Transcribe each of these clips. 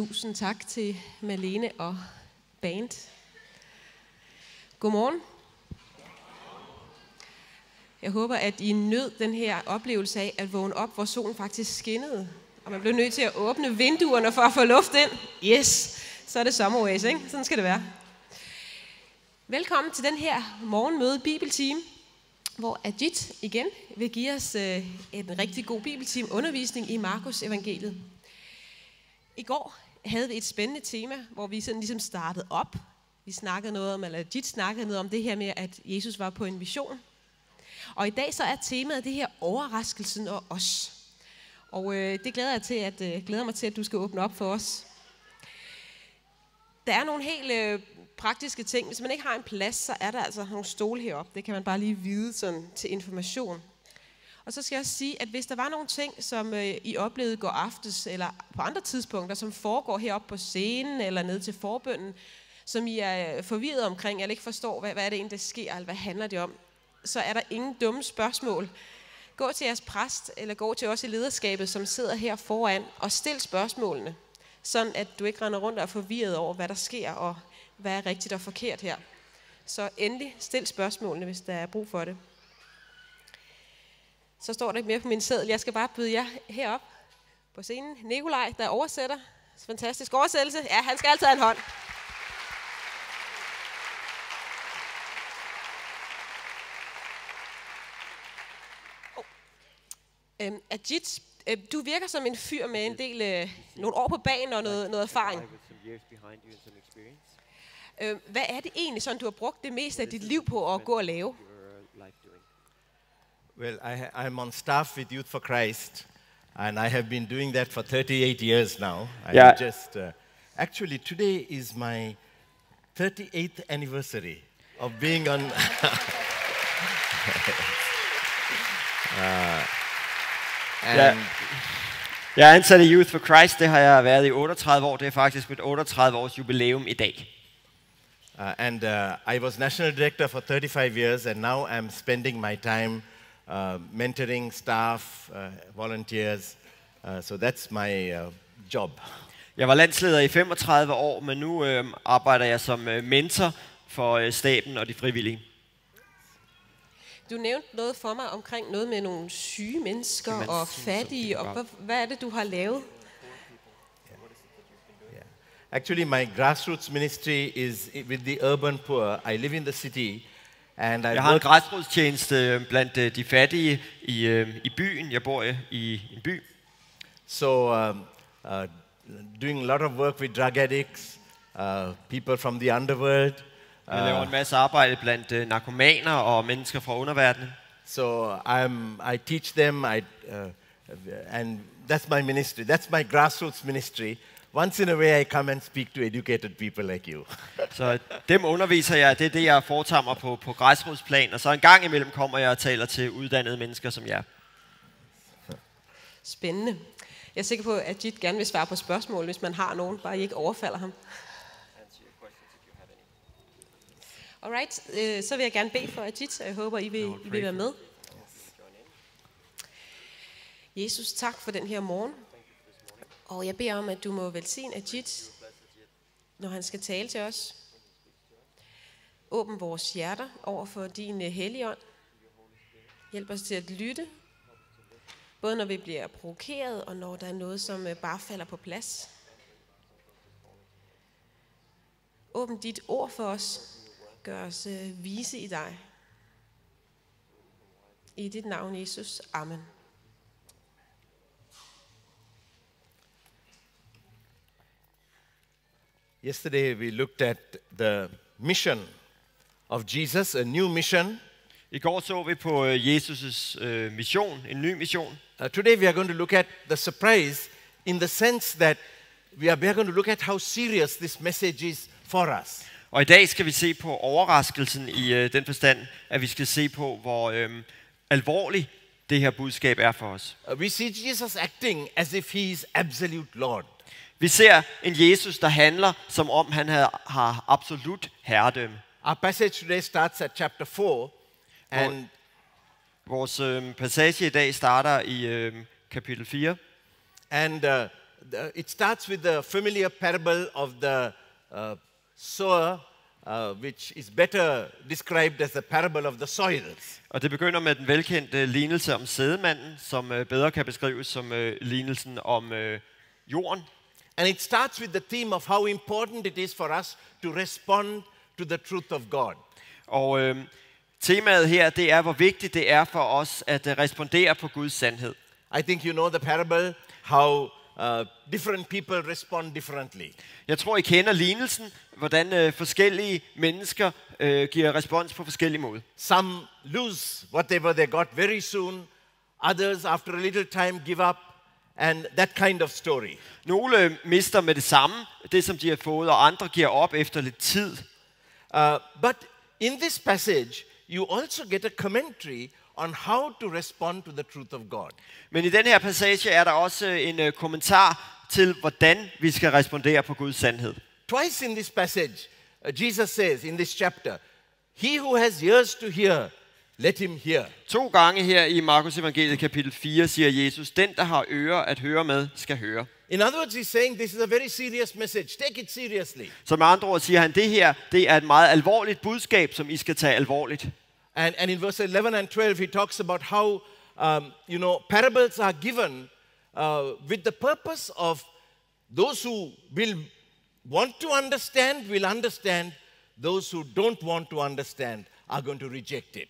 Tusind tak til Malene og band. Godmorgen. Jeg håber, at I nød den her oplevelse af at vågne op, hvor solen faktisk skinnede. Og man blev nødt til at åbne vinduerne for at få luft ind. Yes, så er det sommerås, ikke? Sådan skal det være. Velkommen til den her morgenmøde bibeltime, hvor Ajit igen vil give os en rigtig god bibeltime undervisning i Markus evangeliet. I går havde vi et spændende tema, hvor vi sådan ligesom startede op. Vi snakkede noget om, eller Ajit snakkede noget om det her med, at Jesus var på en mission. Og i dag så er temaet det her overraskelsen og os. Og det glæder mig til, at du skal åbne op for os. Der er nogle helt praktiske ting. Hvis man ikke har en plads, så er der altså nogle stole heroppe. Det kan man bare lige vide sådan, til information. Og så skal jeg også sige, at hvis der var nogle ting, som I oplevede går aftes, eller på andre tidspunkter, som foregår heroppe på scenen, eller ned til forbønnen, som I er forvirret omkring, eller ikke forstår, hvad er det egentlig, der sker, eller hvad handler det om, så er der ingen dumme spørgsmål. Gå til jeres præst, eller gå til os i lederskabet, som sidder her foran, og stil spørgsmålene, sådan at du ikke render rundt og er forvirret over, hvad der sker, og hvad er rigtigt og forkert her. Så endelig stil spørgsmålene, hvis der er brug for det. Så står der ikke mere på min seddel. Jeg skal bare byde jer herop på scenen. Nikolaj, der oversætter. Fantastisk oversættelse. Ja, han skal altid have en hånd. Ajit, du virker som en fyr med en del, nogle år på bagen og noget erfaring. Hvad er det egentlig, sådan du har brugt det meste af dit liv på at gå og lave? Well, I'm on staff with Youth for Christ, and I have been doing that for 38 years now. Actually, today is my 38th anniversary of being on. Jeg er ansat i Youth for Christ, det har jeg været i 38 år. Det er faktisk mit 38 års jubilæum i dag. I was national director for 35 years, and now I'm spending my time mentoring staff, volunteers. So that's my job. Jeg var landsleder i 35 år, men nu arbejder jeg som mentor for staben og de frivillige. Du nævnte noget for mig omkring noget med nogle syge mennesker og fattige, og hvad er det, du har lavet? Actually, my grassroots ministry is with the urban poor. I live in the city, and jeg har en græsrodstjeneste blandt de fattige i byen. Jeg bor i en by. So, doing a lot of work with drug addicts, people from the underworld. Jeg laver en masse arbejde blandt narkomaner og mennesker fra underverdenen. So I teach them, and that's my ministry. That's my grassroots ministry. Once in a way, I come and speak to educated people like you. Så dem underviser jeg. Det er det, jeg foretager mig på græsrodsplan. Og så en gang imellem kommer jeg og taler til uddannede mennesker som jer. Spændende. Jeg er sikker på, at Ajit gerne vil svare på spørgsmål, hvis man har nogen, bare I ikke overfalder ham. Alright, så vil jeg gerne bede for Ajit, og jeg håber, I vil være med. Jesus, tak for den her morgen. Og jeg beder om, at du må velsigne Ajit, når han skal tale til os. Åbn vores hjerter over for din Helligånd. Hjælp os til at lytte, både når vi bliver provokeret, og når der er noget, som bare falder på plads. Åbn dit ord for os. Gør os vise i dig. I dit navn, Jesus. Amen. Yesterday we looked at the mission of Jesus, a new mission. I går så vi på Jesus' mission, en ny mission. Today we are going to look at the surprise in the sense that we are going to look at how serious this message is for us. Og i dag skal vi se på overraskelsen i den forstand, at vi skal se på, hvor alvorlig det her budskab er for os. We see Jesus acting as if he is absolute Lord. Vi ser en Jesus, der handler, som om han har absolut herredømme. Our passage today starts at chapter 4. And vores passage i dag starter i kapitel 4. And it starts with the familiar parable of the sower, which is better described as the parable of the soils. Og det begynder med den velkendte lignelse om sædemanden, som bedre kan beskrives som lignelsen om jorden. And it starts with the theme of how important it is for us to respond to the truth of God. Og temaet her, det er, hvor vigtigt det er for os at respondere på Guds sandhed. I think you know the parable, how different people respond differently. Jeg tror, I kender lignelsen, hvordan forskellige mennesker giver respons på forskellige måder. Some lose whatever they got very soon. Others, after a little time, give up. And that kind of story. Nogle mister med det samme, det som de har fået, og andre giver op efter lidt tid. But in this passage, you also get a commentary on how to respond to the truth of God. Men i den her passage er der også en kommentar til, hvordan vi skal respondere på Guds sandhed. Twice in this passage, Jesus says in this chapter, "He who has ears to hear, let him hear." 2 gange her i Markus evangeliet kapitel 4 siger Jesus, den der har ører at høre med, skal høre. In other words, he's saying this is a very serious message. Take it seriously. Så med andre ord siger han, det her, det er et meget alvorligt budskab, som I skal tage alvorligt. And in verse 11 and 12, he talks about how, parables are given with the purpose of those who will want to understand, will understand. Those who don't want to understand are going to reject it.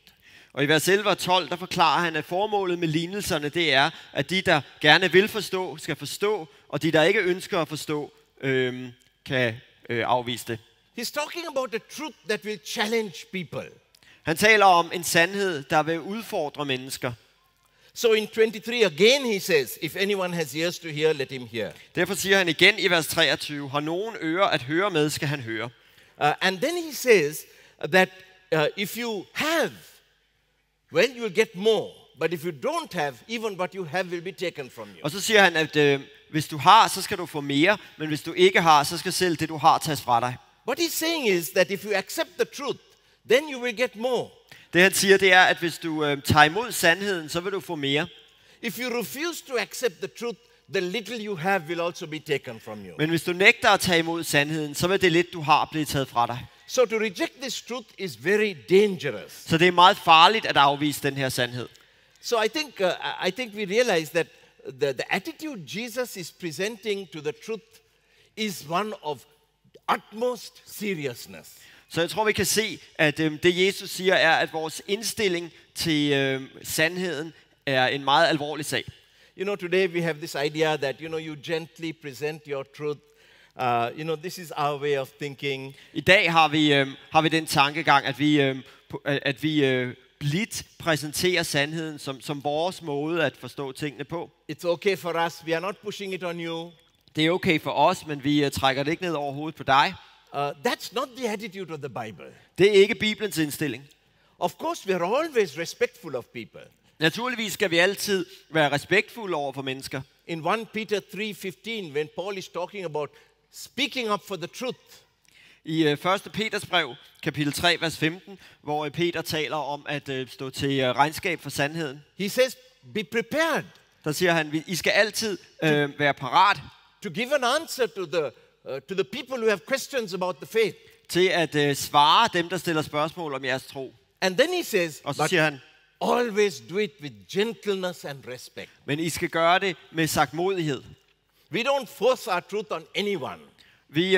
Og i vers 11 og 12, der forklarer han, at formålet med lignelserne, det er, at de, der gerne vil forstå, skal forstå, og de, der ikke ønsker at forstå, kan afvise det. He's talking about a truth that will challenge people. Han taler om en sandhed, der vil udfordre mennesker. So in 23 again he says, if anyone has ears to hear, let him hear. Derfor siger han igen i vers 23, har nogen ører at høre med, skal han høre. And then he says that if you have, well, you will get more. But if you don't have, even what you have will be taken from you. Og så siger han, at hvis du har, så skal du få mere, men hvis du ikke har, så skal selv det, du har, tages fra dig. What he's saying is that if you accept the truth, then you will get more. Det han siger, det er, at hvis du tager imod sandheden, så vil du få mere. If you refuse to accept the truth, the little you have will also be taken from you. Men hvis du nægter at tage imod sandheden, så vil det lidt, du har, blive taget fra dig. So to reject this truth is very dangerous. Så det er meget farligt at afvise den her sandhed. So I think we realize that the attitude Jesus is presenting to the truth is one of utmost seriousness. Så jeg tror, vi kan se, at det Jesus siger er, at vores indstilling til sandheden er en meget alvorlig sag. You know, today we have this idea that, you gently present your truth. This is our way of thinking. I dag har vi den tankegang, at vi blidt præsenterer sandheden som vores måde at forstå tingene på. It's okay for us. We are not pushing it on you. Det er okay for os, men vi trækker det ikke ned over hovedet på dig. That's not the attitude of the Bible. Det er ikke Bibelens indstilling. Of course, we are always respectful of people. Naturligvis skal vi altid være respektfulde over for mennesker. In 1 Peter 3:15, when Paul is talking about speaking up for the truth. I 1. Peters brev, kapitel 3, vers 15, hvor Peter taler om at stå til regnskab for sandheden. He says, be prepared. Der siger han, I skal altid være parat. To give an answer to the people who have questions about the faith. Til at svare dem, der stiller spørgsmål om jeres tro. And then he says, og så siger han, always do it with gentleness and respect. Men I skal gøre det med sagtmodighed. We don't force our truth on anyone. Vi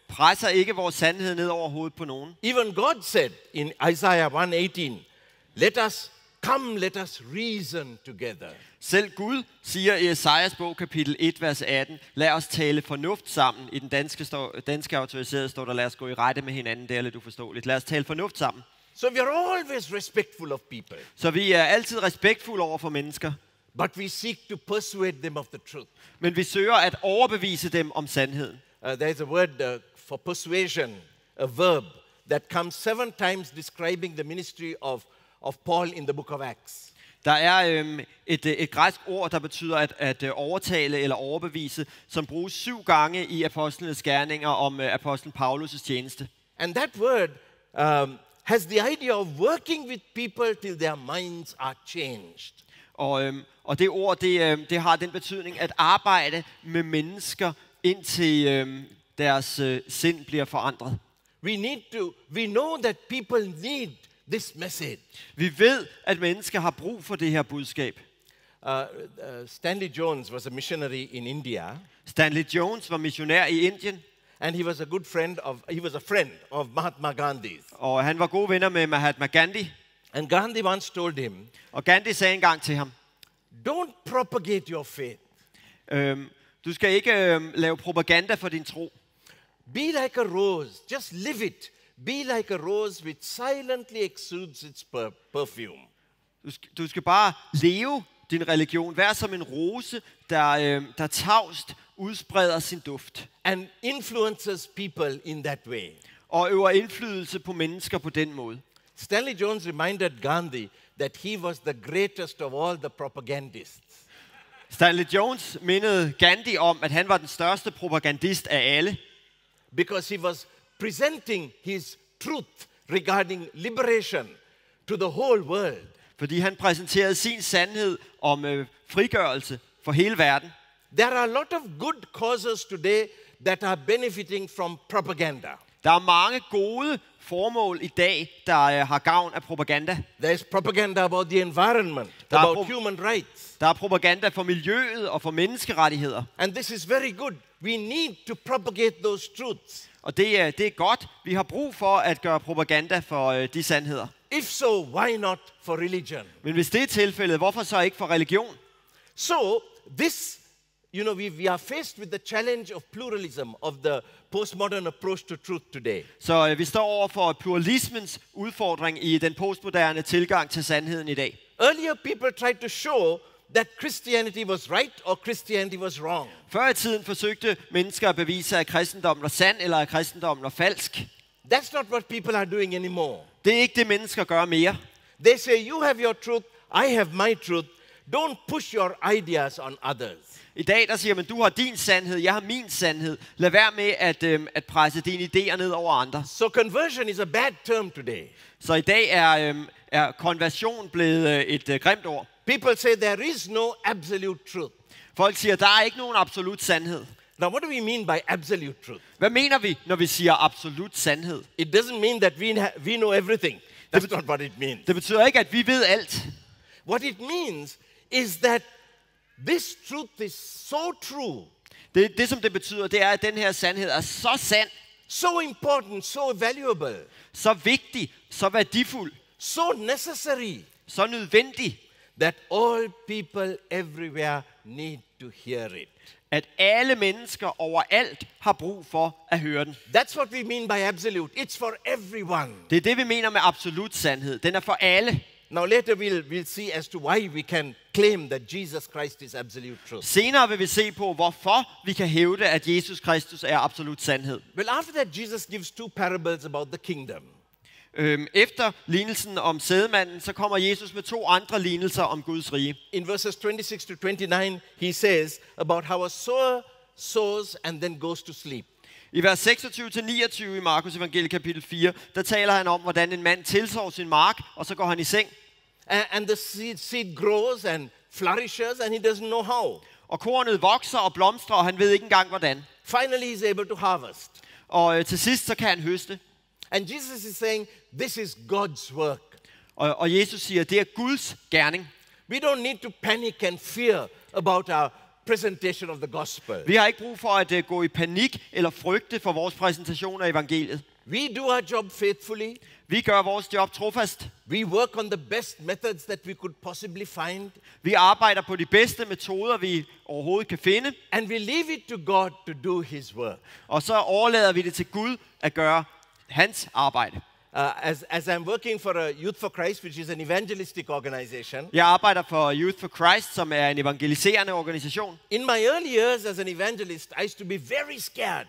presser ikke vores sandhed ned over hovedet på nogen. Even God said in Isaiah 1:18, let us reason together. Selv Gud siger i Esajas bog, kapitel 1, vers 18, lad os tale fornuft sammen. I den danske autoriserede står der, lad os gå i rette med hinanden. Det er lidt uforståeligt. Lad os tale fornuft sammen. So we are always respectful of people. Så vi er altid respektfulde over for mennesker. But we seek to persuade them of the truth. Men vi søger at overbevise dem om sandheden. There is a word for persuasion, a verb that comes 7 times describing the ministry of Paul in the book of Acts. Der er et græsk ord, der betyder at overtale eller overbevise, som bruges 7 gange i apostlenes gerninger om apostlen Paulus' tjeneste. And that word has the idea of working with people till their minds are changed. Og det ord, det har den betydning at arbejde med mennesker, indtil deres sind bliver forandret. We know that people need this message. Vi ved, at mennesker har brug for det her budskab. Stanley Jones was a missionary in India. Stanley Jones var missionær i Indien. And he was a friend of Mahatma Gandhi's. Og han var gode venner med Mahatma Gandhi. And Gandhi once told him, og Gandhi sagde engang til ham, don't propagate your faith. Du skal ikke lave propaganda for din tro. Be like a rose, just live it. Be like a rose which silently exudes its perfume. Du skal bare leve din religion. Vær som en rose, der tavst udspreder sin duft. And influences people in that way. Og øver indflydelse på mennesker på den måde. Stanley Jones reminded Gandhi that he was the greatest of all the propagandists. Stanley Jones mindede Gandhi om, at han var den største propagandist af alle. Because he was presenting his truth regarding liberation to the whole world. Fordi han præsenterede sin sandhed om frigørelse for hele verden. There are a lot of good causes today that are benefiting from propaganda. Der er mange gode formål i dag, der har gavn af propaganda. There is propaganda about the environment, about human rights. Der er propaganda for miljøet og for menneskerettigheder. And this is very good. We need to propagate those truths. Og det er godt. Vi har brug for at gøre propaganda for de sandheder. If so, why not for religion? Men hvis det er tilfældet, hvorfor så ikke for religion? So, this, we are faced with the challenge of pluralism, of the postmodern approach to truth today. Så vi står over for pluralismens udfordring i den postmoderne tilgang til sandheden i dag. Earlier people tried to show that Christianity was right or Christianity was wrong. Før i tiden forsøgte mennesker at bevise, at kristendommen var sand eller at kristendommen var falsk. That's not what people are doing anymore. Det er ikke det, mennesker gør mere. They say, you have your truth, I have my truth. Don't push your ideas on others. I dag der siger man, du har din sandhed, jeg har min sandhed. Lad være med at presse dine idéer ned over andre. So conversion is a bad term today. Så i dag er konversion blevet et grimt ord. People say there is no absolute truth. Folk siger, der er ikke nogen absolut sandhed. Now what do we mean by absolute truth? Hvad mener vi, når vi siger absolut sandhed? It doesn't mean that we know everything. That's not what it means. Det betyder ikke, at vi ved alt. What it means is that this truth is so true. Det som det betyder, det er, at den her sandhed er så sand. So important, so valuable. Så vigtig, så værdifuld. So necessary. Så nødvendig. That all people everywhere need to hear it. At alle mennesker overalt har brug for at høre den. That's what we mean by absolute. It's for everyone. Det er det, vi mener med absolut sandhed. Den er for alle. Now later we'll see as to why we can claim that Jesus Christ is absolute truth. Senere vil vi se på, hvorfor vi kan hævde, at Jesus Kristus er absolut sandhed. Well, after that Jesus gives two parables about the kingdom. Efter lignelsen om sædemanden, så kommer Jesus med to andre lignelser om Guds rige. In verses 26 to 29, he says about how a sower sows and then goes to sleep. I vers 26-29 i Markus evangeliet kapitel 4, der taler han om, hvordan en mand tilsår sin mark, og så går han i seng. And the seed grows and flourishes, and he doesn't know how. Og kornet vokser og blomstrer, og han ved ikke engang hvordan. Finally, he's able to harvest. Og til sidst, så kan han høste. And Jesus is saying, this is God's work. Og Jesus siger, det er Guds gerning. We don't need to panic and fear about our presentation of the gospel. Vi har ikke brug for at gå i panik eller frygte for vores præsentation af evangeliet. We do our job faithfully. Vi gør vores job trofast. We work on the best methods that we could possibly find. Vi arbejder på de bedste metoder, vi overhovedet kan finde. And we leave it to God to do his work. Og så overlader vi det til Gud at gøre hans arbejde. As I'm working for a Youth for Christ, which is an evangelistic organization. Jeg arbejder for Youth for Christ, som er en evangeliserende organisation. In my early years as an evangelist, I used to be very scared.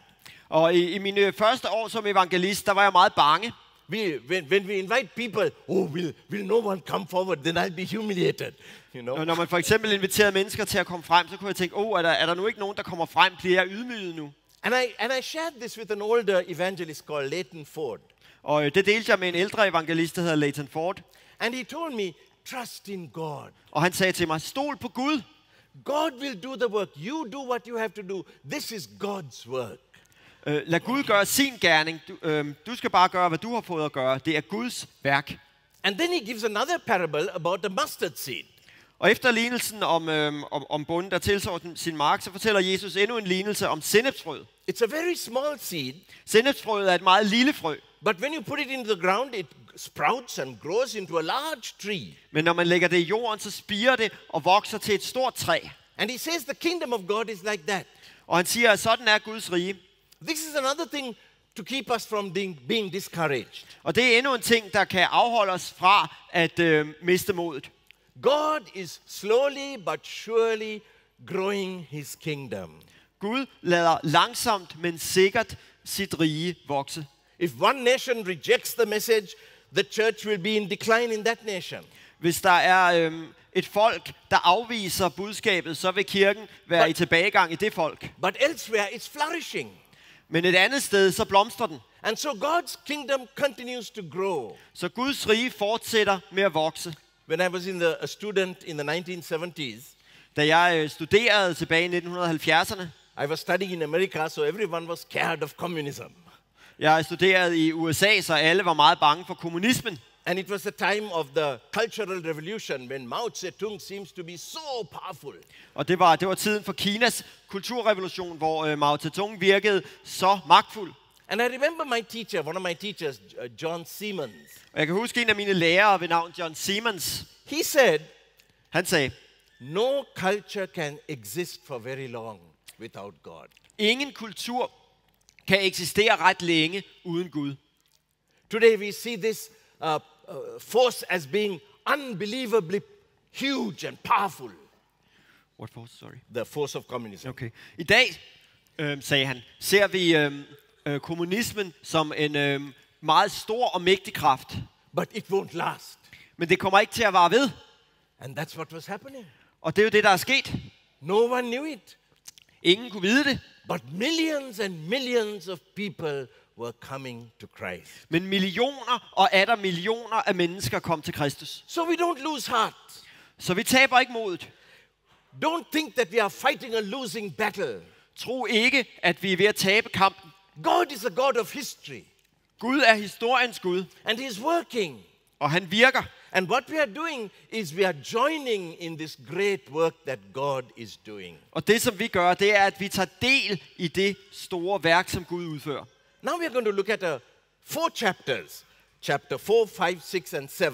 Og i mine første år som evangelist, der var jeg meget bange. When we invite people, will no one come forward? Then I'll be humiliated. You know? Når man for eksempel inviterede mennesker til at komme frem, så kunne jeg tænke, er der nu ikke nogen, der kommer frem? Bliver jeg ydmyget nu? And I shared this with an older evangelist called Leighton Ford. Og det delte jeg med en ældre evangelist, der hedder Leighton Ford. And he told me, trust in God. Og han sagde til mig, stol på Gud. God will do the work. You do what you have to do. This is God's work. Lad Gud gøre sin gerning. Du skal bare gøre, hvad du har fået at gøre. Det er Guds værk. And then he gives another parable about the mustard seed. Og efter lignelsen om bonden, der tilsår sin mark, så fortæller Jesus endnu en lignelse om sennepsfrøet. It's a very small seed. Sennepsfrøet er et meget lille frø. But when you put it into the ground, it sprouts and grows into a large tree. Men når man lægger det i jorden, så spirer det og vokser til et stort træ. And he says the kingdom of God is like that. Og han siger, at sådan er Guds rige. This is another thing to keep us from being discouraged. Og det er endnu en ting, der kan afholde os fra at miste modet. God is slowly but surely growing his kingdom. Gud lader langsomt, men sikkert sit rige vokse. If one nation rejects the message, the church will be in decline in that nation. Hvis der er et folk, der afviser budskabet, så vil kirken være i tilbagegang i det folk. But elsewhere it's flourishing. Men et andet sted, så blomstrer den. And so God's kingdom continues to grow. Så Guds rige fortsætter med at vokse. When I was a student in the 1970s, da jeg studerede tilbage i 1970'erne, I was studying in America, so everyone was scared of communism. Jeg studerede i USA, så alle var meget bange for kommunismen. And it was the time of the Cultural Revolution, when Mao Zedong seems to be so powerful. Og det var tiden for Kinas kulturrevolution, hvor Mao Zedong virkede så magtfuld. And I remember my teacher, one of my teachers, John Siemens. Og jeg kan huske en af mine lærere ved navn John Siemens. Han sagde, no culture can exist for very long without God. Ingen kultur kan eksistere ret længe uden Gud. Today we see this force as being unbelievably huge and powerful. What force? Sorry. The force of communism. Okay. I dag, sagde han, ser vi kommunismen som en meget stor og mægtig kraft. But it won't last. Men det kommer ikke til at vare ved. And that's what was happening. Og det er jo det, der er sket. No one knew it. Ingen kunne vide det. But millions and millions of people were coming to Christ. Men millioner og atter millioner af mennesker kom til Kristus. So we don't lose heart. Så vi taber ikke modet. Don't think that we are fighting a losing battle. Tro ikke, at vi er ved at tabe kampen. God is a God of history. Gud er historiens Gud. And he is working. Og han virker. And what we are doing is we are joining in this great work that God is doing. Og det som vi gør, det er at vi tager del i det store værk som Gud udfører. Now we are going to look at 4 chapters. Chapter 4, 5, 6 and 7.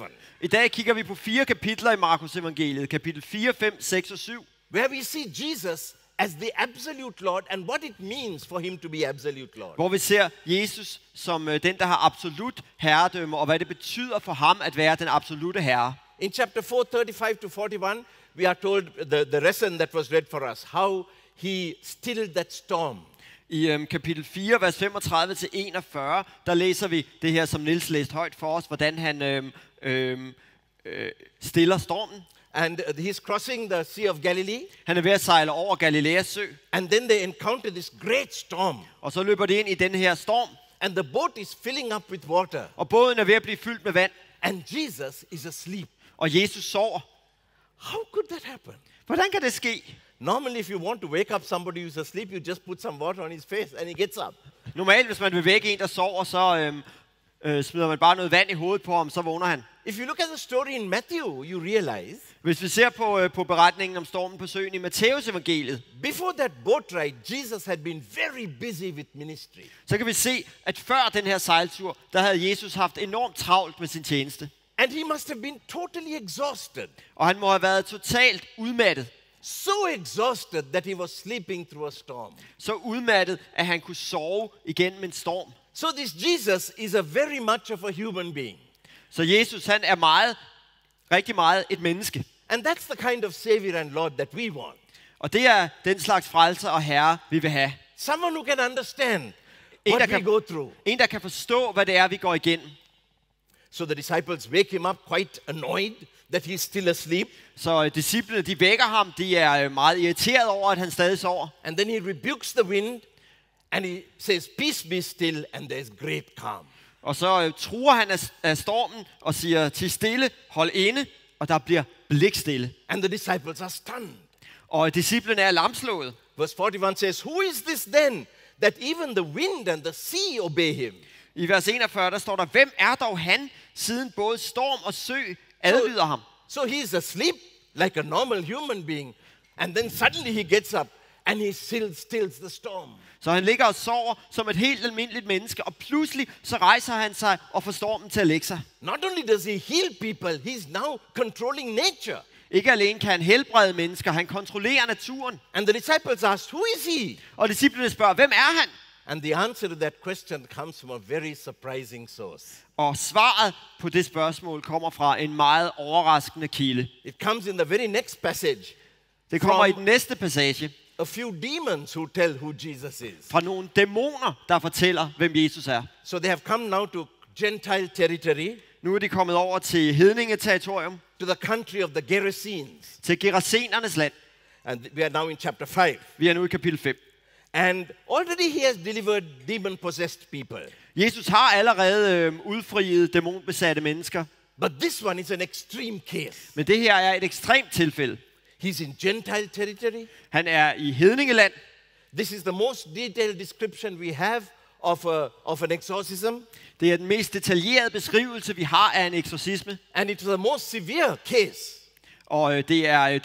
I dag kigger vi på 4 kapitler i Markus evangeliet, kapitel 4, 5, 6 og 7. Where we see Jesus as the absolute Lord and what it means for him to be absolute Lord. Hvor vi ser Jesus som den, der har absolut herredømme, og hvad det betyder for ham at være den absolute herre. In chapter 4, 35-41, we are told the lesson that was read for us, how he stilled that storm. I kapitel 4, vers 35-41, der læser vi det her, som Niels læste højt for os, hvordan han stiller stormen. And he's crossing the Sea of Galilee. Han er ved at sejle over Galileas sø. And then they encounter this great storm. Og så løber de ind i den her storm. And the boat is filling up with water. Og båden er ved at blive fyldt med vand. And Jesus is asleep. Og Jesus sover. How could that happen? Hvordan kan det ske? Normally, if you want to wake up somebody who's asleep, you just put some water on his face and he gets up. Normalt, hvis man vil vække en, der sover, så smider man bare noget vand i hovedet på ham, så vågner han. If you look at the story in Matthew, you realize, hvis vi ser på beretningen om stormen på søen i Matteus evangeliet, before that boat ride, Jesus had been very busy with ministry. Så kan vi se, at før den her sejltur, der havde Jesus haft enormt travlt med sin tjeneste. And he must have been totally exhausted. Og han må have været totalt udmattet. So exhausted that he was sleeping through a storm. Så udmattet, at han kunne sove igennem en storm. So this Jesus is a very much of a human being. Så Jesus, han er rigtig meget et menneske. And that's the kind of Savior and Lord that we want. Og det er den slags frelser og herre, vi vil have. Someone who can understand what we go through. En, der kan forstå, hvad det er, vi går igennem. So the disciples wake him up quite annoyed that he's still asleep. Så disciplene, de vækker ham, de er meget irriteret over, at han stadig sover. And then he rebukes the wind, and he says, "Peace, be still," and there's great calm. Og så truer han af stormen og siger, "Ti stille, hold inde," og der bliver blikstille. And the disciples are stunned. Og disciplene er lamslået. Verse 41 says, who is this then, that even the wind and the sea obey him? I vers 41, der står der, hvem er dog han, siden både storm og sø adlyder ham? So he is asleep like a normal human being. And then suddenly he gets up and he stills the storm. Så han ligger og sover som et helt almindeligt menneske, og pludselig så rejser han sig og får stormen til at lægge sig. Not only does he heal people, he's now controlling nature. Ikke alene kan han helbrede mennesker, han kontrollerer naturen. And the disciples asked, who is he? Og disciplene spørger, hvem er han? And the answer to that question comes from a very surprising source. Og svaret på det spørgsmål kommer fra en meget overraskende kilde. It comes in the very next passage. Det kommer i den næste passage. A few demons who tell who Jesus is. Fra nogle dæmoner, der fortæller, hvem Jesus er. So they have come now to Gentile territory. Nu er de kommet over til hedningeterritorium. To the country of the Gerasenes. Til Gerasenernes land. And we are now in chapter 5. Vi er nu i kapitel 5. And already he has delivered demon-possessed people. Jesus har allerede udfriet dæmonbesatte mennesker. But this one is an extreme case. Men det her er et ekstremt tilfælde. He's in Gentile territory. Han er i hedningeland. This is the most detailed description we have of an exorcism. Det er den mest detaljerede beskrivelse, vi har af en eksorcisme. And it's the most severe case. Og det er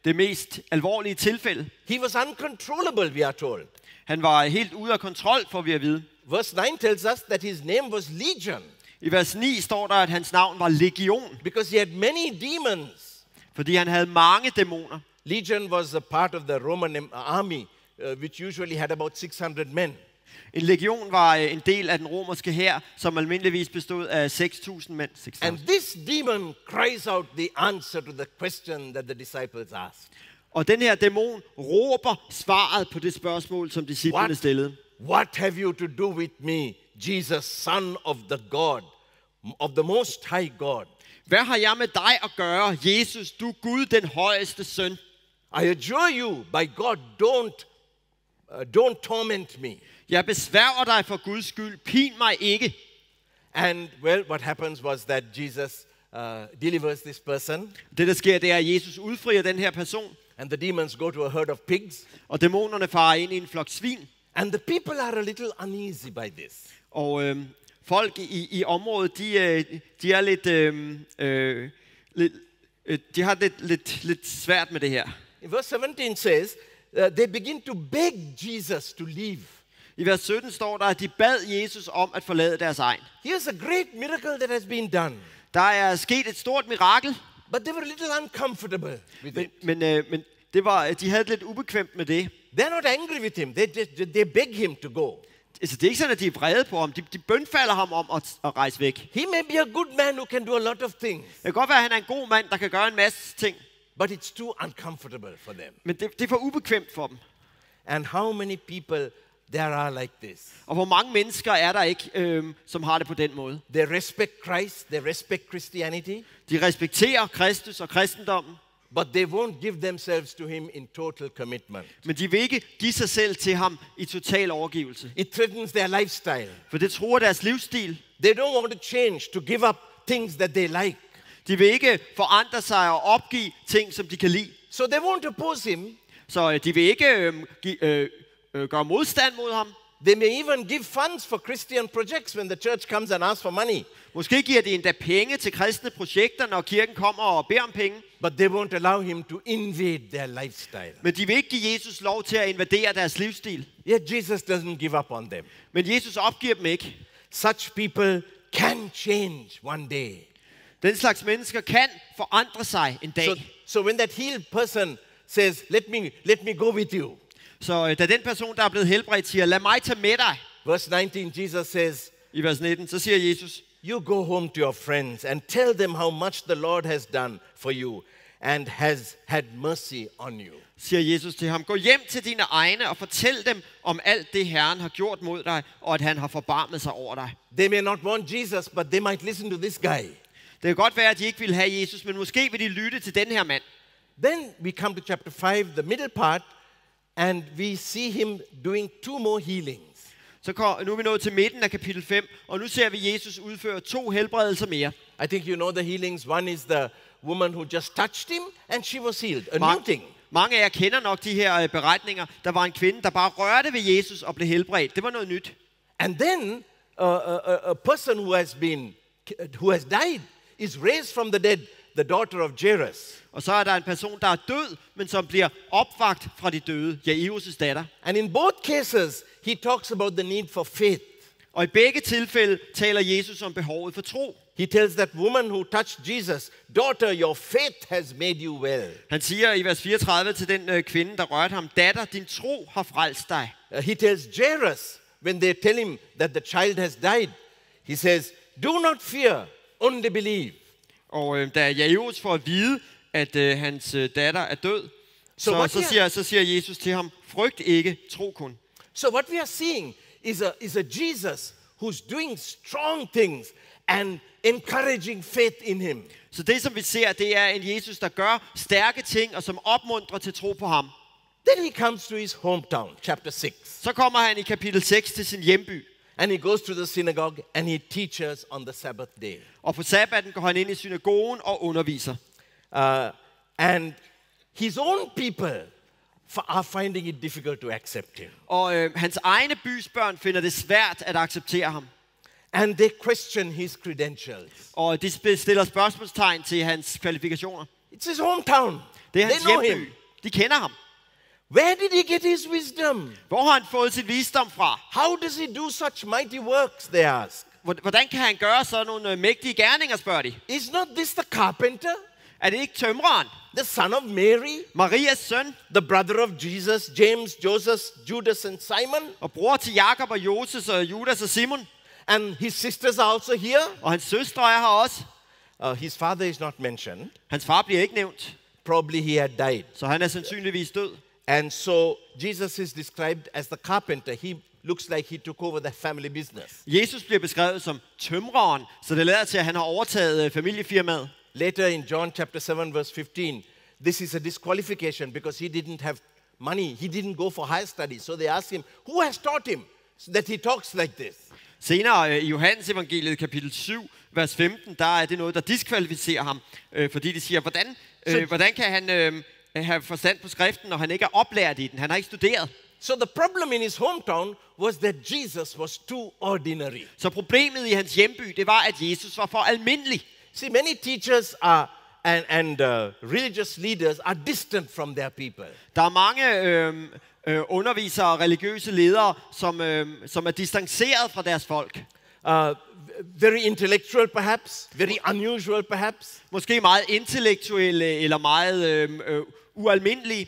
det mest alvorlige tilfælde. He was uncontrollable, we are told. Han var helt ude af kontrol, får vi at vide. Verse 9 tells us that his name was Legion. I vers 9 står der, at hans navn var Legion. Because he had many demons. Fordi han havde mange dæmoner. Legion was a part of the Roman army, which usually had about 600 men. En legion var en del af den romerske hær, som almindeligvis bestod af 6.000 mænd. 6.000. And this demon cries out the answer to the question that the disciples asked. Og den her dæmon råber svaret på det spørgsmål, som disciplene stillede. What have you to do with me, Jesus, Son of the God, of the Most High God? Hvad har jeg med dig at gøre, Jesus, du Gud, den højeste søn? I adjure you, by God, don't torment me. Jeg besværger dig for Guds skyld, pin mig ikke. And well, what happens was that Jesus delivers this person. Det der sker, det er, at Jesus udfrier den her person. And the demons go to a herd of pigs. Og dæmonerne farer ind i en flok svin. And the people are a little uneasy by this. Og folk i området, de er de har lidt svært med det her. Verse 17 says, they begin to beg Jesus to leave. I vers 17 står der, at de bad Jesus om at forlade deres egen. Here's a great miracle that has been done. Der er sket et stort mirakel. But they were a little uncomfortable with it. Men de havde lidt ubekvemt med det. They're not angry with him. They beg him to go. Altså, det er ikke sådan, at de er vrede på ham. De bønfalder ham om at rejse væk. He may be a good man who can do a lot of things. Det kan godt være, at han er en god mand, der kan gøre en masse ting. But it's too uncomfortable for them. Men det er for ubekvemt for dem. And how many people there are like this? Og hvor mange mennesker er der ikke, som har det på den måde? They respect Christ. They respect Christianity. De respekterer Kristus og kristendommen. But they won't give themselves to him in total commitment. Men de vil ikke give sig selv til ham i total overgivelse. It threatens their lifestyle. For det truer deres livsstil. They don't want to change, to give up things that they like. De vil ikke forandre sig og opgive ting, som de kan lide. So they won't oppose him. Så de vil ikke gøre modstand mod ham. They may even give funds for Christian projects when the church comes and asks for money. Måske giver de endda penge til kristne projekter, når kirken kommer og beder om penge. But they won't allow him to invade their lifestyle. Men de vil ikke give Jesus lov til at invadere deres livsstil. Yet Jesus doesn't give up on them. Men Jesus opgiver dem ikke. Such people can change one day. Den slags mennesker kan forandre sig en dag. So when that healed person says, let me go with you. Så da den person, der er blevet helbredt, siger, lad mig tage med dig. Verse 19, Jesus says, i vers 19, så siger Jesus, you go home to your friends and tell them how much the Lord has done for you and has had mercy on you. Siger Jesus til ham, gå hjem til dine egne og fortæl dem om alt det Herren har gjort mod dig, og at han har forbarmet sig over dig. They may not want Jesus, but they might listen to this guy. Det kan godt være, at de ikke vil have Jesus, men måske vil de lytte til den her mand. Then we come to chapter 5, the middle part, and we see him doing 2 more healings. Så nu er vi nået til midten af kapitel 5, og nu ser vi Jesus udføre 2 helbredelser mere. I think you know the healings. One is the woman who just touched him, and she was healed. A new thing. Mange af jer kender nok de her beretninger. Der var en kvinde, der bare rørte ved Jesus og blev helbredt. Det var noget nyt. And then a person who has died is raised from the dead, the daughter of Jairus. Og så er der en person, der er død, men som bliver opvakt fra de døde, Jairus' datter. And in both cases, he talks about the need for faith. Og i begge tilfælde taler Jesus om behovet for tro. He tells that woman who touched Jesus, daughter, your faith has made you well. Han siger i vers 34 til den kvinde, der rørte ham, datter, din tro har frelst dig. He tells Jairus, when they tell him that the child has died, he says, do not fear, only believe. Og da Jairus får at vide, at hans datter er død, så siger Jesus til ham, frygt ikke, tro kun. So what we are seeing is a Jesus who's doing strong things and encouraging faith in him. Så det, som vi ser, det er en Jesus, der gør stærke ting, og som opmuntrer til tro på ham. Then he comes to his hometown, chapter 6. Så kommer han i kapitel 6 til sin hjemby. And he goes to the synagogue and he teaches on the Sabbath day. Og på sabbaten går han ind i synagogen og underviser. And his own people are finding it difficult to accept him. Og hans egne bys børn finder det svært at acceptere ham. And they question his credentials. Og de stiller spørgsmålstegn til hans kvalifikationer. It's his hometown. Det er hans hjemby. De kender ham. Where did he get his wisdom? Hvor har han fået sin visdom fra? How does he do such mighty works, they ask. Hvordan kan han gøre sådan nogle mægtige gerninger, spørger de. Is not this the carpenter? Er det ikke tømreren? The son of Mary? Marias søn? The brother of Jesus, James, Joseph, Judas and Simon? Og bror til Jakob og Joses og Judas og Simon? And his sisters are also here? Og hans søstre er her også. His father is not mentioned. Hans far bliver ikke nævnt. Probably he had died. Så han er sandsynligvis død. And so Jesus is described as the carpenter. He looks like he took over the family business. Jesus bliver beskrevet som tømreren, så det lader til, at han har overtaget familiefirmaet. Later in John chapter 7 verse 15, this is a disqualification because he didn't have money. He didn't go for higher studies. So they asked him, who has taught him that he talks like this? Senere i Johannes evangeliet kapitel 7, vers 15, der er det noget, der diskvalificerer ham, fordi de siger, hvordan kan han have forstand på skriften, når han ikke er oplært i den? Han har ikke studeret. So the problem in his hometown was that Jesus was too ordinary. Så problemet i hans hjemby, det var, at Jesus var for almindelig. See, many teachers and religious leaders are distant from their people. Der er mange undervisere og religiøse ledere, som er distanceret fra deres folk. Very intellectual perhaps, very unusual perhaps. Måske meget intellektuelle eller meget ualmindelige.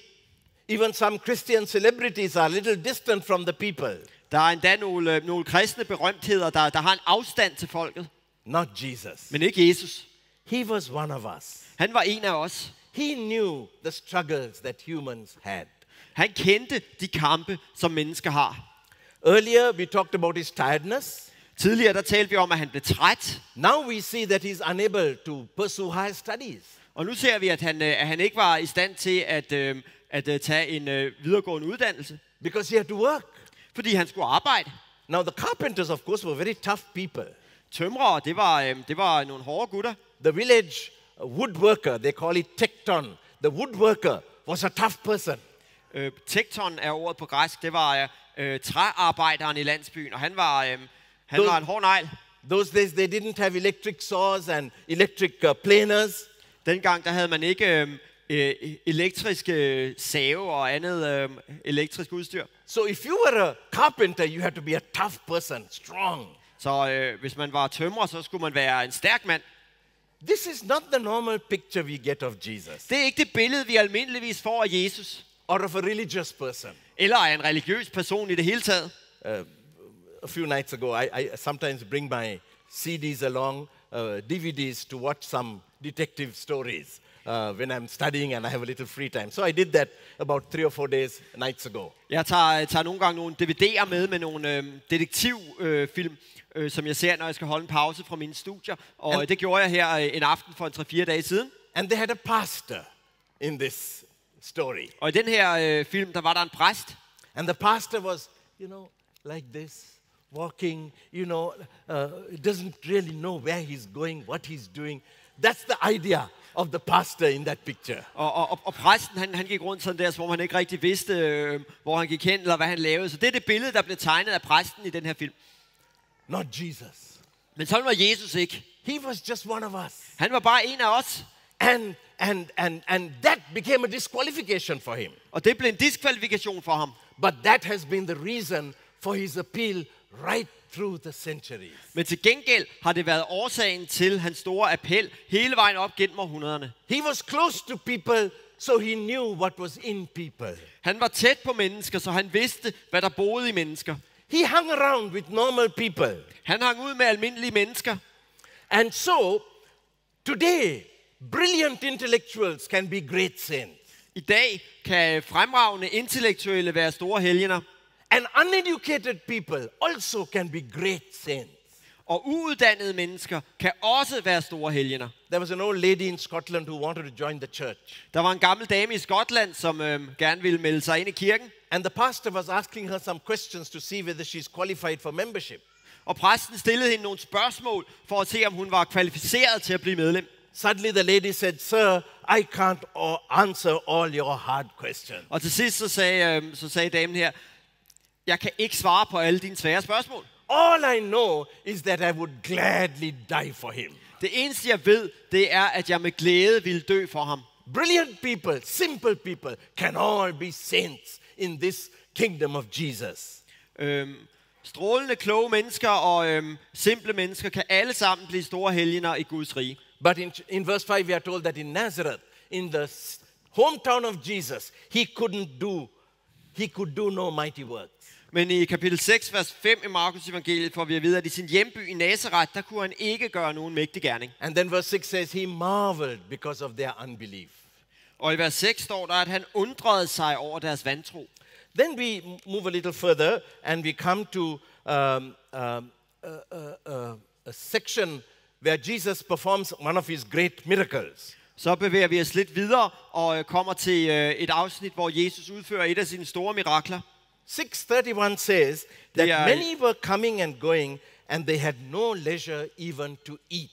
Even some Christian celebrities are a little distant from the people. Der er endda nogle kristne berømtheder, der har en afstand til folket. Not Jesus. Men ikke Jesus. He was one of us. Han var en af os. He knew the struggles that humans had. Han kendte de kampe, som mennesker har. Earlier we talked about his tiredness. Tidligere der talte vi om, at han blev træt. Now we see that he's unable to pursue higher studies. Og nu ser vi, at han ikke var i stand til at tage en videregående uddannelse. Because he had to work. Fordi han skulle arbejde. Now the carpenters of course were very tough people. Tømrere, det var nogle hårde gutter. The village woodworker, they call it tekton. The woodworker was a tough person. Tekton er ordet på græsk. Det var træarbejderen i landsbyen, og han var en hård negl. Those days they didn't have electric saws and electric planers. Dengang der havde man ikke elektriske save og andet elektrisk udstyr. So if you were a carpenter, you had to be a tough person, strong. Så hvis man var tømrer, så skulle man være en stærk mand. This is not the normal picture we get of Jesus. Det er ikke det billede, vi almindeligvis får af Jesus. Or of a religious person. Eller af en religiøs person i det hele taget. A few nights ago, I sometimes bring my CDs along, DVDs to watch some detective stories when I'm studying and I have a little free time. So I did that about 3 or 4 nights ago. Jeg tager nogle gange nogle DVD'er med nogle detektivfilm, som jeg ser, når jeg skal holde en pause fra mine studier. Og det gjorde jeg her en aften for 3-4 dage siden. And they had a pastor in this story. Og i den her film, der var der en præst. And the pastor was, like this, walking, doesn't really know where he's going, what he's doing. That's the idea. of the pastor in that picture. Og præsten, han gik rundt sådan der, hvor han ikke rigtig vidste, hvor han gik hen, eller hvad han lavede. Så det er det billede, der blev tegnet af præsten i den her film. Not Jesus. Men sådan var Jesus ikke. He was just one of us. Han var bare en af os. And that became a disqualification for him. Og det blev en diskvalifikation for ham. But that has been the reason for his appeal right through the centuries. Men til gengæld har det været årsagen til hans store appel hele vejen op gennem århundrederne. He was close to people, so he knew what was in people. Han var tæt på mennesker, så han vidste, hvad der boede i mennesker. He hung around with normal people. Han hang ud med almindelige mennesker. And so, today, brilliant intellectuals can be great saints. I dag kan fremragende intellektuelle være store helgener. And uneducated people also can be great saints. Og uuddannede mennesker kan også være store helgener. There was an old lady in Scotland who wanted to join the church. Der var en gammel dame i Skotland, som gerne ville melde sig ind i kirken. And the pastor was asking her some questions to see whether she's qualified for membership. Og præsten stillede hende nogle spørgsmål for at se, om hun var kvalificeret til at blive medlem. Suddenly the lady said, "Sir, I can't answer all your hard questions." Og til sidst så sagde damen her, jeg kan ikke svare på alle dine svære spørgsmål. All I know is that I would gladly die for him. Det eneste jeg ved, det er, at jeg med glæde ville dø for ham. Brilliant people, simple people can all be saints in this kingdom of Jesus. Strålende, kloge mennesker og simple mennesker kan alle sammen blive store helgener i Guds rige. But in verse 5 we are told that in Nazareth, in the hometown of Jesus, he could do no mighty works. Men i kapitel 6, vers 5 i Markus evangeliet får vi at vide, at i sin hjemby i Nazareth, der kunne han ikke gøre nogen mægtig gerning. And then verse 6 says, he marveled because of their unbelief. Og i vers 6 står der, at han undrede sig over deres vantro. Then we move a little further, and we come to a section where Jesus performs one of his great miracles. Så bevæger vi os lidt videre og kommer til et afsnit, hvor Jesus udfører et af sine store mirakler. 6:31 says that many were coming and going, and they had no leisure even to eat.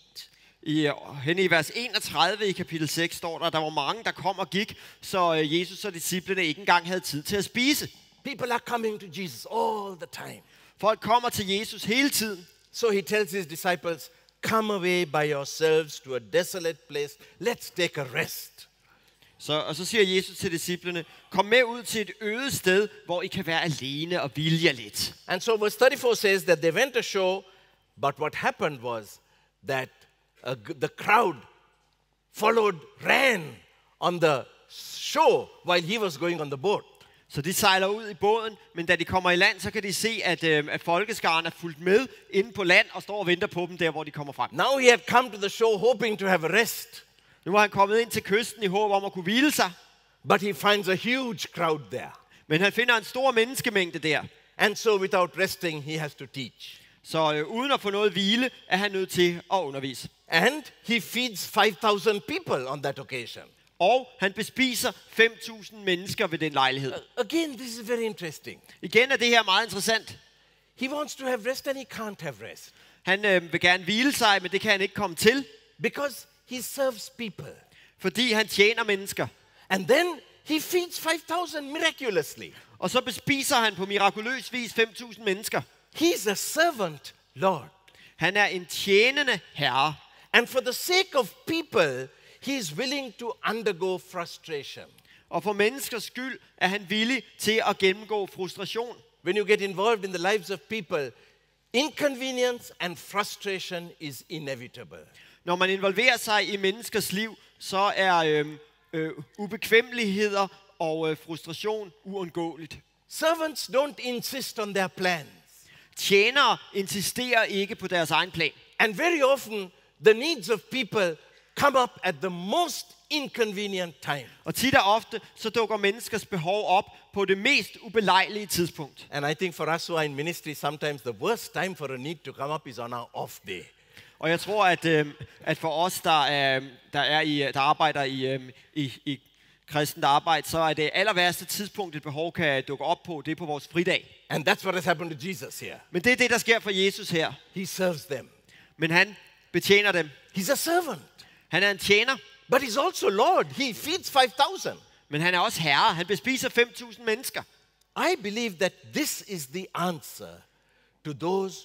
Henne i vers 31 i kapitel 6 står der, at der var mange, der kom og gik, så Jesus og disciplene ikke engang havde tid til at spise. People are coming to Jesus all the time. Folk kommer til Jesus hele tiden. So he tells his disciples, come away by yourselves to a desolate place. Let's take a rest. Og så siger Jesus til disciplene, kom med ud til et øde sted, hvor I kan være alene og hvile jer lidt. And so verse 34 says that they went ashore, but what happened was that the crowd ran on the shore while he was going on the boat. Så de sejler ud i båden, men da de kommer i land, så kan de se, at folkeskaren er fulgt med inde på land og står og venter på dem der, hvor de kommer frem. Now he had come to the shore hoping to have a rest. Nu var han kommet ind til kysten i håb om at kunne hvile sig. But he finds a huge crowd there. Men han finder en stor menneskemængde der. And so without resting, he has to teach. Så uden at få noget hvile, er han nødt til at undervise. And he feeds 5,000 people on that occasion. Og han bespiser 5.000 mennesker ved den lejlighed. Again, this is very interesting. Igen er det her meget interessant. He wants to have rest and he can't have rest. Han vil gerne hvile sig, men det kan han ikke komme til. Because he serves people. Fordi han tjener mennesker. And then he feeds 5,000 miraculously. Og så bespiser han på mirakuløs vis 5.000 mennesker. He's a servant, Lord. Han er en tjenende herre. And for the sake of people, he is willing to undergo frustration. Og for menneskers skyld er han villig til at gennemgå frustration. When you get involved in the lives of people, inconvenience and frustration is inevitable. Når man involverer sig i menneskers liv, så er ubekvemmeligheder og frustration uundgåeligt. Servants don't insist on their plans. Tjenere insisterer ikke på deres egen plan. And very often, the needs of people come up at the most inconvenient time. Og tit og ofte, så dukker menneskers behov op på det mest ubelejlige tidspunkt. And I think for us who are in ministry, sometimes the worst time for a need to come up is on our off day. Og jeg tror, at for os, der arbejder i kristent arbejde, så er det aller værste tidspunkt, et behov kan dukke op på, det er på vores fridag. And that's what has happened to Jesus here. Men det er det, der sker for Jesus her. He serves them. Men han betjener dem. He's a servant. Han er en tjener. But he's also Lord. He feeds 5,000. Men han er også herre. Han bespiser 5.000 mennesker. I believe that this is the answer to those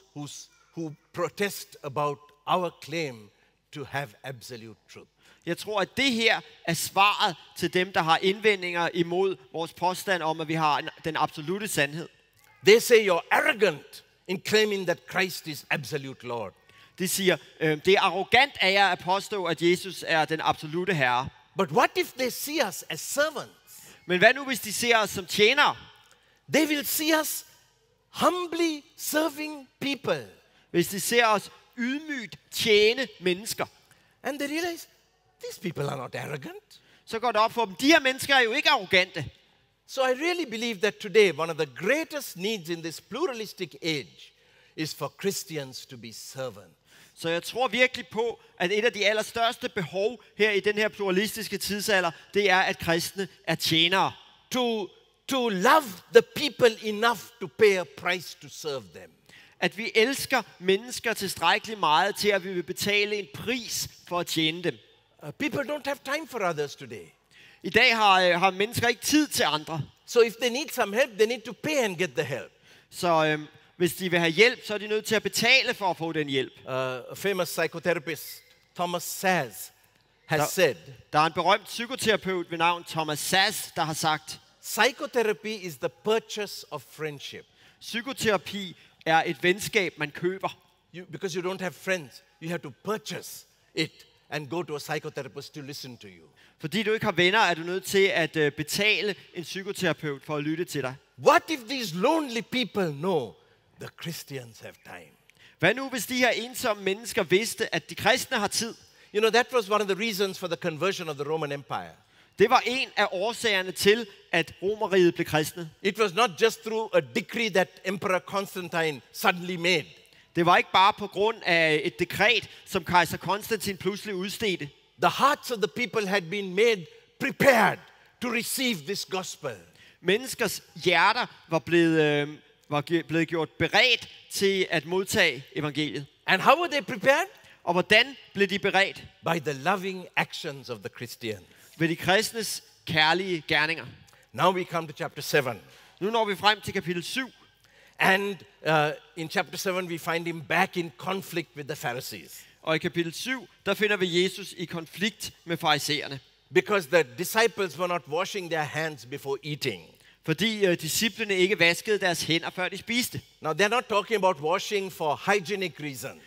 who protest about our claim to have absolute truth. Jeg tror, at det her er svaret til dem, der har indvendinger imod vores påstand om, at vi har den absolute sandhed. They say you're arrogant in claiming that Christ is absolute Lord. De siger, det er arrogant af jer at påstå, at Jesus er den absolute herre. But what if they see us as servants? Men hvad nu, hvis de ser os som tjenere? They will see us humbly serving people. Hvis de ser os ydmygt tjene mennesker? And they realize, these people are not arrogant. Så går det op for dem, de her mennesker er jo ikke arrogante. So I really believe that today one of the greatest needs in this pluralistic age is for Christians to be servants. Så jeg tror virkelig på, at et af de allerstørste behov her i den her pluralistiske tidsalder, det er, at kristne er tjenere. To love the people enough to pay a price to serve them. At vi elsker mennesker tilstrækkeligt meget til, at vi vil betale en pris for at tjene dem. People don't have time for others today. I dag har mennesker ikke tid til andre. So if they need some help, they need to pay and get the help. Så hvis de vil have hjælp, så er de nødt til at betale for at få den hjælp. A famous psychotherapist, Thomas Saz, has said, der er en berømt psykoterapeut ved navn Thomas Saz, der har sagt, psychotherapy is the purchase of friendship. Psykoterapi er et venskab, man køber. Because you don't have friends, you have to purchase it and go to a psychotherapist to listen to you. Fordi du ikke har venner, er du nødt til at betale en psykoterapeut for at lytte til dig. What if these lonely people know the Christians have time? Hvad nu, hvis de her ensomme mennesker vidste, at de kristne har tid? You know, that was one of the reasons for the conversion of the Roman Empire. Det var en af årsagerne til, at Romerriget blev kristnet. It was not just through a decree that Emperor Constantine suddenly made. Det var ikke bare på grund af et dekret, som kejser Konstantin pludselig udstedte. The hearts of the people had been made prepared to receive this gospel. Menneskers hjerter var blevet gjort beredt til at modtage evangeliet. And how were they prepared? Og hvordan blev de beredt? By the loving actions of the Christians. Ved de kristnes kærlige gerninger. Now we come to chapter 7. Nu når vi frem til kapitel 7. And in chapter 7 we find him back in conflict with the Pharisees. Og i kapitel 7, der finder vi Jesus i konflikt med farisæerne. Because the disciples were not washing their hands before eating. Fordi disciplene ikke vaskede deres hænder, før de spiste. Now they're not talking about washing for hygienic reasons.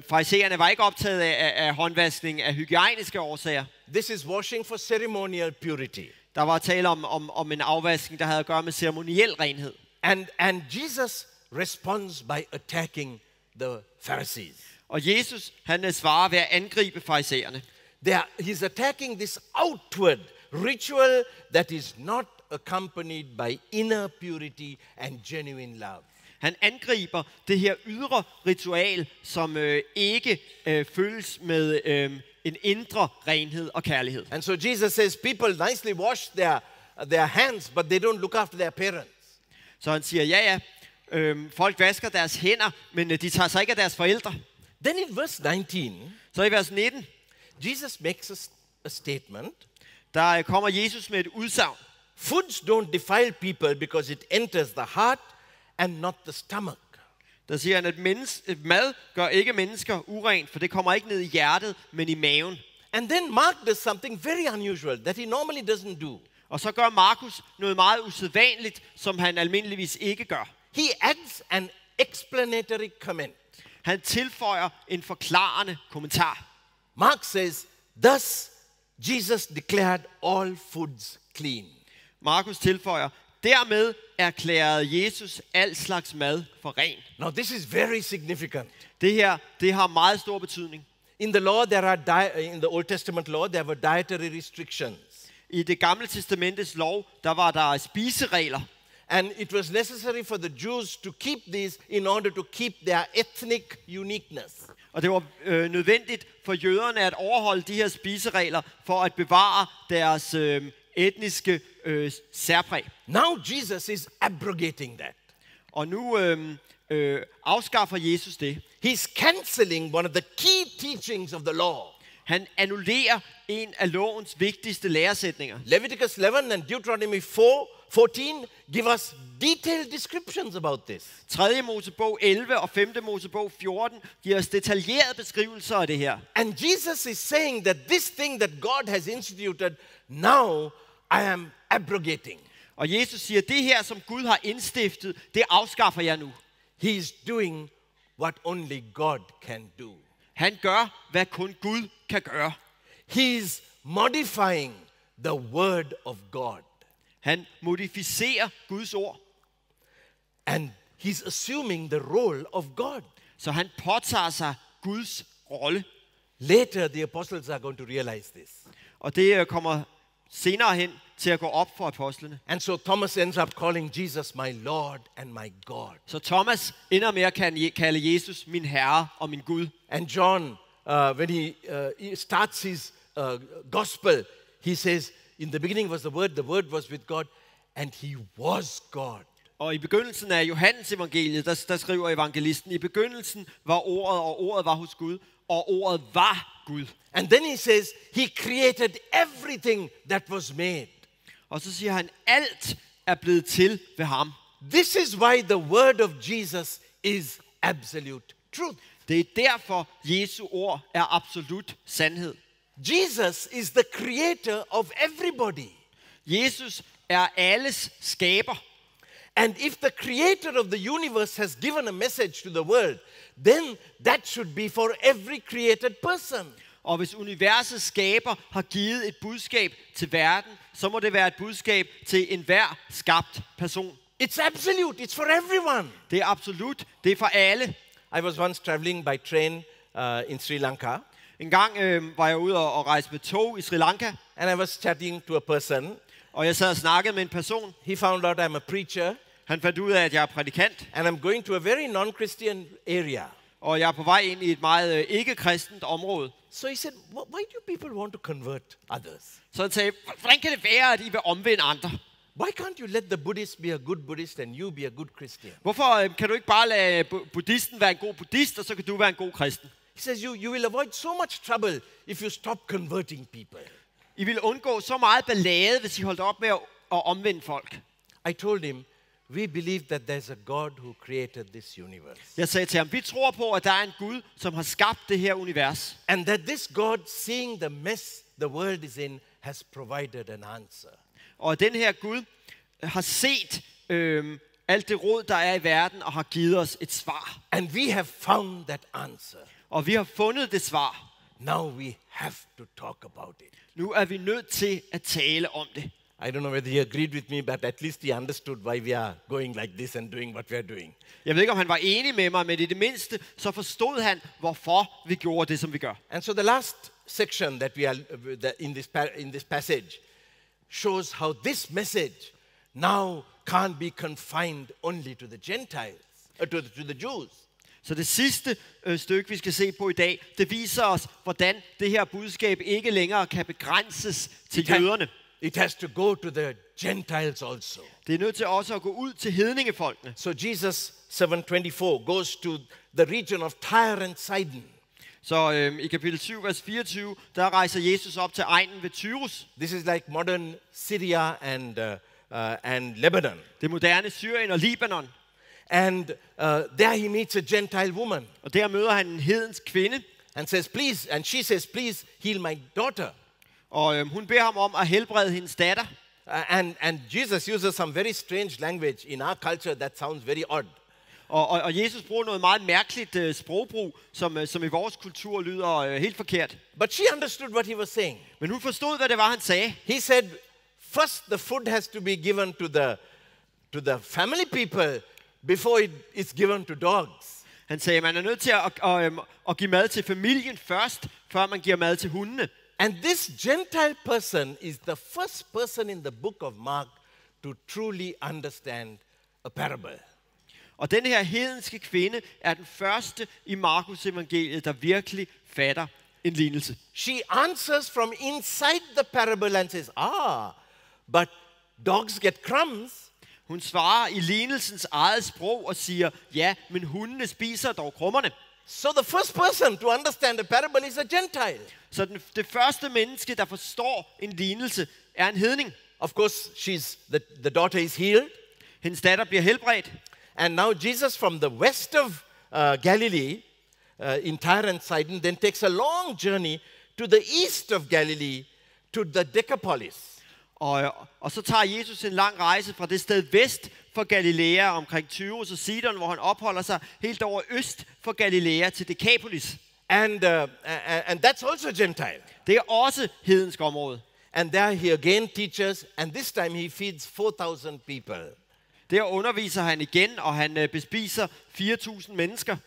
Farisæerne var ikke optaget af håndvaskning af hygiejniske årsager. This is washing for ceremonial purity. Der var tale om en afvaskning, der havde at gøre med ceremoniel renhed. And Jesus responds by attacking the Pharisees. Og Jesus, han svarer ved at angribe farisæerne. He's attacking this outward ritual that is not accompanied by inner purity and genuine love. Han angriber det her ydre ritual, som ikke følges med en indre renhed og kærlighed. And so Jesus says people nicely wash their hands, but they don't look after their parents. Så han siger, folk vasker deres hænder, men de tager sig ikke af deres forældre. Then in verse 19, så i vers 19, Jesus makes a statement. Der kommer Jesus med et udsagn. Foods don't defile people because it enters the heart and not the stomach. Der siger han, at mad gør ikke mennesker urent, for det kommer ikke ned i hjertet, men i maven. And then Mark does something very unusual that he normally doesn't do. Og så gør Markus noget meget usædvanligt, som han almindeligvis ikke gør. He adds an explanatory comment. Han tilføjer en forklarende kommentar. Mark says, thus Jesus declared all foods clean. Markus tilføjer, dermed erklærede Jesus al slags mad for ren. Now this is very significant. Det her, det har meget stor betydning. In the law, in the Old Testament law, there were dietary restrictions. I det gamle testamentets lov, der var der spiseregler. And it was necessary for the Jews to keep these in order to keep their ethnic uniqueness. Og det var nødvendigt for jøderne at overholde de her spiseregler for at bevare deres etniske særpræg. Now Jesus is abrogating that. Og nu afskaffer Jesus det. He's canceling one of the key teachings of the law. Han annullerer en af lovens vigtigste læresætninger. Leviticus 11 and Deuteronomy 4:14 give us detailed descriptions about this. 3. Mosebog 11 og 5. Mosebog 14 giver os detaljerede beskrivelser af det her. And Jesus is saying that this thing that God has instituted, now I am abrogating. Og Jesus siger, det her, som Gud har indstiftet, det afskaffer jeg nu. He is doing what only God can do. Han gør, hvad kun Gud kan gøre. He is modifying the word of God. Han modificerer Guds ord. And he's assuming the role of God. Så han påtager sig Guds rolle. Later, the apostles are going to realize this. Og det kommer senere hen til at gå op for apostlene. And so Thomas ends up calling Jesus my Lord and my God. Så Thomas ender med at kalde Jesus min Herre og min Gud. And John, when he starts his gospel, he says, in the beginning was the Word was with God, and he was God. Og i begyndelsen af Johannes evangeliet, der skriver evangelisten, i begyndelsen var ordet, og ordet var hos Gud, og ordet var Gud. And then he says, he created everything that was made. Og så siger han, alt er blevet til ved ham. This is why the word of Jesus is absolute truth. Det er derfor, Jesu ord er absolut sandhed. Jesus is the creator of everybody. Jesus er alles skaber. And if the creator of the universe has given a message to the world, then that should be for every created person. Og hvis universets skaber har givet et budskab til verden, så må det være et budskab til enhver skabt person. It's absolute. It's for everyone. Det er absolut. Det er for alle. I was once traveling by train in Sri Lanka. En gang var jeg ude og rejse med tog i Sri Lanka. And I was chatting to a person. Og jeg sad og snakkede med en person. He found out I'm a preacher. Han fandt ud af, at jeg er prædikant. And I'm going to a very non-Christian area. Og jeg er på vej ind i et meget ikke-kristent område. So he said, why do people want to convert others? Så han sagde, hvordan kan det være, at I vil omvende andre? Why can't you let the Buddhist be a good Buddhist and you be a good Christian? Hvorfor kan du ikke bare lade buddhisten være en god buddhist, og så kan du være en god kristen? He says, you will avoid so much trouble if you stop converting people. I vil undgå så meget ballade, hvis I holdt op med at omvende folk. I told him, we believe that there's a God who created this universe. Jeg sagde til ham, vi tror på, at der er en Gud, som har skabt det her univers. And that this God, seeing the mess the world is in, has provided an answer. Og den her Gud har set alt det rod, der er i verden, og har givet os et svar. And we have found that answer. Og vi har fundet det svar. Now we have to talk about it. Nu er vi nødt til at tale om det. I don't know whether he agreed with me, but at least he understood why we are going like this and doing what we are doing. Jeg ved ikke, om han var enig med mig, men i det mindste, så forstod han, hvorfor vi gjorde det, som vi gør. And so the last section that we are in this passage shows how this message now can't be confined only to the Gentiles, to the Jews. Så det sidste stykke, vi skal se på i dag, det viser os, hvordan det her budskab ikke længere kan begrænses til jøderne. It has to go to the Gentiles also. Det er nødt til også at gå ud til hedningefolkene. So Jesus 7:24 goes to the region of Tyre and Sidon. Så i kapitel 7, vers 24, der rejser Jesus op til egnen ved Tyrus. This is like modern Syria and Lebanon. Det moderne Syrien og Libanon. And there he meets a Gentile woman. Og der møder han en hedensk kvinde. And she says, please heal my daughter. Og hun beder ham om at helbrede hendes datter. And Jesus uses some very strange language. In our culture, that sounds very odd. Og Jesus bruger noget meget mærkeligt sprogbrug, som i vores kultur lyder helt forkert. But she understood what he was saying. Men hun forstod, hvad det var, han sagde. He said, first the food has to be given to the family people before it is given to dogs. Han sagde, man er nødt til at give mad til familien først, før man giver mad til hundene. And this Gentile person is the first person in the book of Mark to truly understand a parable. Og den her hedenske kvinde er den første i Markus evangeliet, der virkelig fatter en lignelse. She answers from inside the parable and says, but dogs get crumbs. Hun svarer i lignelsens eget sprog og siger, ja, men hundene spiser dog krummerne. So the first person to understand the parable is a Gentile. Så det første menneske, der forstår en lignelse, er en hedning. Of course, the daughter is healed. Hendes datter bliver helbredt. And now Jesus from the west of Galilee, in Tyre and Sidon, then takes a long journey to the east of Galilee, to the Decapolis. Og så tager Jesus en lang rejse fra det sted vest for Galilea, omkring Tyros og Sidon, hvor han opholder sig helt over øst for Galilea til Decapolis. And that's also Gentile. Det er også hedensk område. And there he again teaches, and this time he feeds 4,000 people. Der underviser han igen, og han bespiser 4.000 mennesker.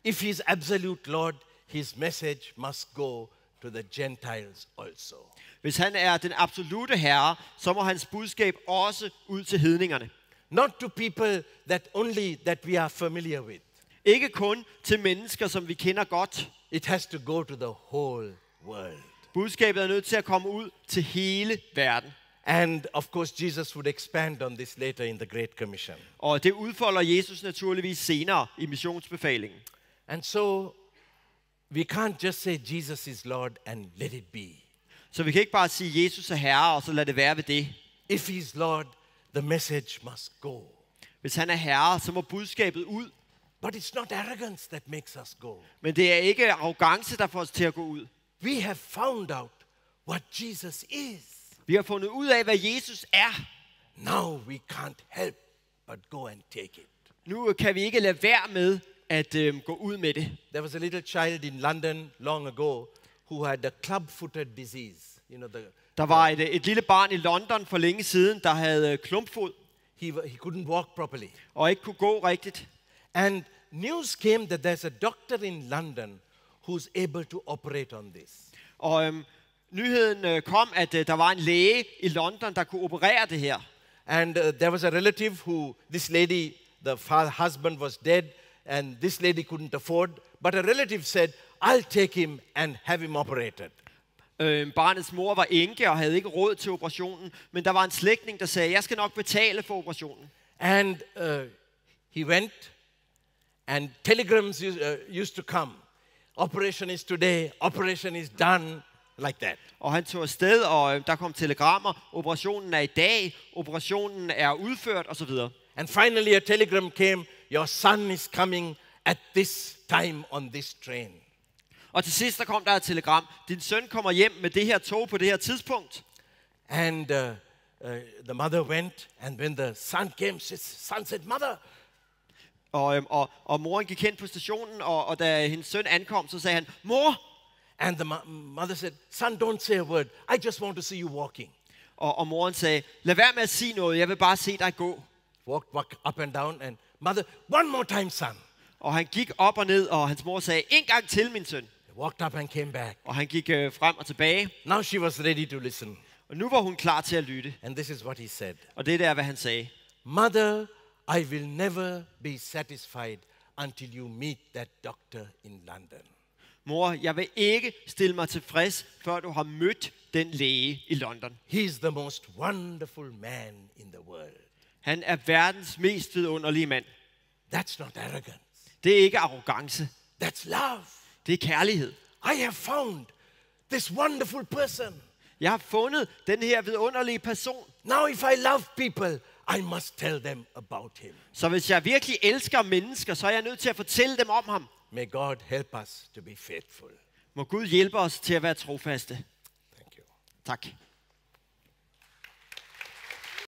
If he is absolute Lord, his message must go to the Gentiles also. Hvis han er den absolute herre, så må hans budskab også ud til hedningerne. Not to people that we are familiar with. Ikke kun til mennesker, som vi kender godt. It has to go to the whole world. Budskabet er nødt til at komme ud til hele verden. And of course, Jesus would expand on this later in the Great Commission. Og det udfolder Jesus naturligvis senere i missionsbefalingen. And so, we can't just say Jesus is Lord and let it be. Så vi kan ikke bare sige, Jesus er herre, og så lade det være ved det. If he is Lord, the message must go. Hvis han er herre, så må budskabet ud. But it's not arrogance that makes us go. Men det er ikke arrogance, der får os til at gå ud. We have found out what Jesus is. Vi har fundet ud af, hvad Jesus er. Now we can't help but go and take it. Nu kan vi ikke lade være med at gå ud med det. There was a little child in London long ago who had a club-footed disease. Der var et lille barn i London for længe siden, der havde klumpfod. He couldn't walk properly. Og ikke kunne gå rigtigt. And news came that there's a doctor in London who's able to operate on this. Og nyheden kom, at der var en læge i London, der kunne operere det her. And there was a relative this lady, the husband was dead, and this lady couldn't afford, but a relative said, I'll take him and have him operated. Barnets mor var enke og havde ikke råd til operationen, men der var en slægtning, der sagde, jeg skal nok betale for operationen. And he went, and telegrams used to come. Operation is today, operation is done, like that. Og han tog afsted, og der kom telegrammer, operationen er i dag, operationen er udført, osv. And finally a telegram came, your son is coming at this time on this train. Og til sidst der kom der et telegram, din søn kommer hjem med det her tog på det her tidspunkt. And the mother went, and when the son came, son said, mother. Og moren gik hen på stationen, og da hendes søn ankom, så sagde han, mor. And the mother said, son, don't say a word. I just want to see you walking. Og moren sagde, lad være med at sige noget, jeg vil bare se dig gå. Walked up and down, and mother, one more time, son. Og han gik op og ned, og hans mor sagde, en gang til, min søn. Walked up and came back. Og han gik frem og tilbage. Now she was ready to listen. Og nu var hun klar til at lytte. And this is what he said. Og det er hvad han sagde. Mother, I will never be satisfied until you meet that doctor in London. Mor, jeg vil ikke stille mig tilfreds, før du har mødt den læge i London. He is the most wonderful man in the world. Han er verdens mest vidunderlige mand. That's not arrogance. Det er ikke arrogance. That's love. Det er kærlighed. I have found this wonderful person. Jeg har fundet den her vidunderlige person. Now if I love people, I must tell them about him. Så hvis jeg virkelig elsker mennesker, så er jeg nødt til at fortælle dem om ham. May God help us to be faithful. Må Gud hjælpe os til at være trofaste. Thank you. Tak.